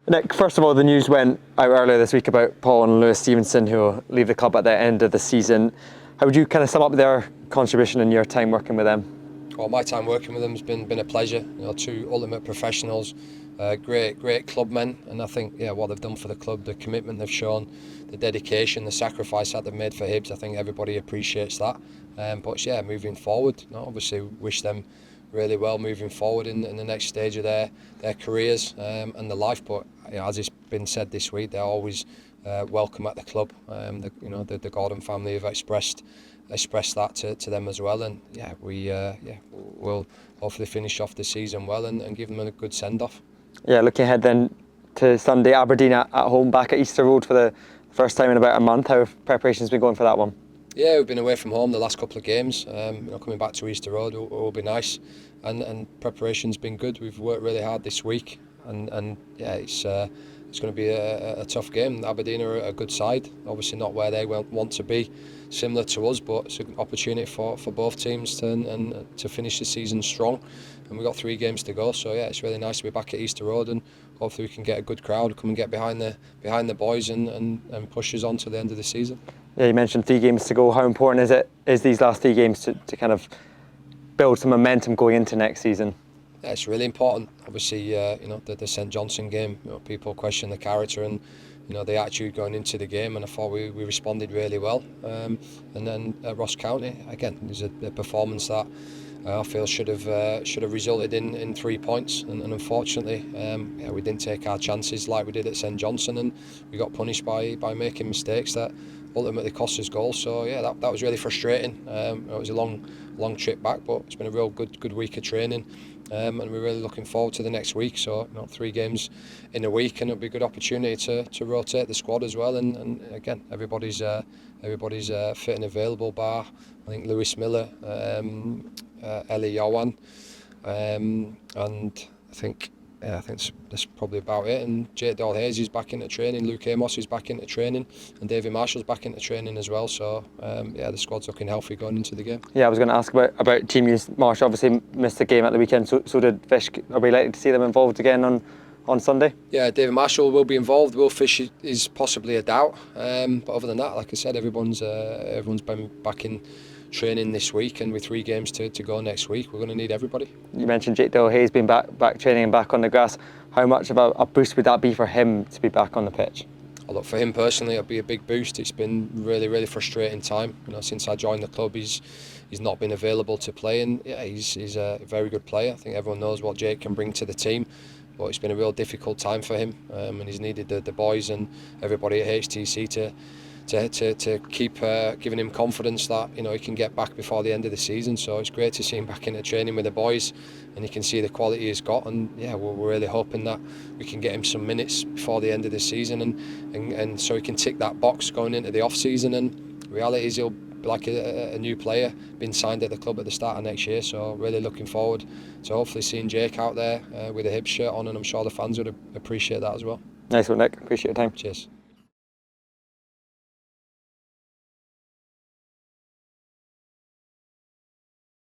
Nick, first of all, the news went out earlier this week about Paul and Lewis Stevenson, who will leave the club at the end of the season. How would you kind of sum up their contribution in your time working with them? Well, my time working with them has been a pleasure. Two ultimate professionals, great clubmen, and I think what they've done for the club, the commitment they've shown, the dedication, the sacrifice that they've made for Hibs, I think everybody appreciates that. But moving forward, obviously wish them really well moving forward in the next stage of their careers and their life. But as it's been said this week, they're always welcome at the club. The Gordon family have expressed that to them as well, and we'll hopefully finish off the season well and give them a good send off. Yeah, looking ahead then to Sunday, Aberdeen at home, back at Easter Road for the first time in about a month. How have preparations been going for that one? Yeah, we've been away from home the last couple of games. Coming back to Easter Road will be nice, and preparation's been good. We've worked really hard this week, and it's going to be a tough game. Aberdeen are a good side, obviously not where they want to be, similar to us, but it's an opportunity for both teams to finish the season strong. And we've got 3 games to go, so it's really nice to be back at Easter Road, and hopefully we can get a good crowd, come and get behind the boys and push us on to the end of the season. Yeah, you mentioned 3 games to go. How important is these last 3 games to kind of build some momentum going into next season? Yeah, it's really important. Obviously, the St Johnstone game, people question the character and the attitude going into the game, and I thought we responded really well. And then at Ross County, again, there's a performance that I feel should have resulted in 3 points, and unfortunately, we didn't take our chances like we did at St Johnstone, and we got punished by making mistakes that ultimately cost us goals. So that was really frustrating. It was a long trip back, but it's been a real good week of training. And we're really looking forward to the next week. So 3 games in a week, and it'll be a good opportunity to rotate the squad as well. And again, everybody's fit and available. Bar I think Lewis Miller, Ellie Yowan, and I think that's probably about it. And Jake Dahl-Hayes is back into training, Luke Amos is back into training, and David Marshall's back into training as well. So the squad's looking healthy going into the game. Yeah, I was going to ask about team use. Marshall obviously missed the game at the weekend, so did Fish. Are we likely to see them involved again on Sunday? Yeah, David Marshall will be involved. Will Fish is possibly a doubt, but other than that, like I said, everyone's been back in training this week, and with 3 games to go next week, we're going to need everybody. You mentioned Jake Dahl-Hayes being back training and back on the grass. How much of a boost would that be for him to be back on the pitch? Look, for him personally, it'll be a big boost. It's been really frustrating time. Since I joined the club, he's not been available to play, and he's a very good player. I think everyone knows what Jake can bring to the team, but it's been a real difficult time for him, and he's needed the boys and everybody at HTC to keep giving him confidence that he can get back before the end of the season. So it's great to see him back into training with the boys, and you can see the quality he's got, and we're really hoping that we can get him some minutes before the end of the season, and so he can tick that box going into the off season. And reality is he'll be like a new player being signed at the club at the start of next year. So really looking forward to hopefully seeing Jake out there with a Hibs shirt on, and I'm sure the fans would appreciate that as well. Nice one, Nick. Appreciate your time. Cheers.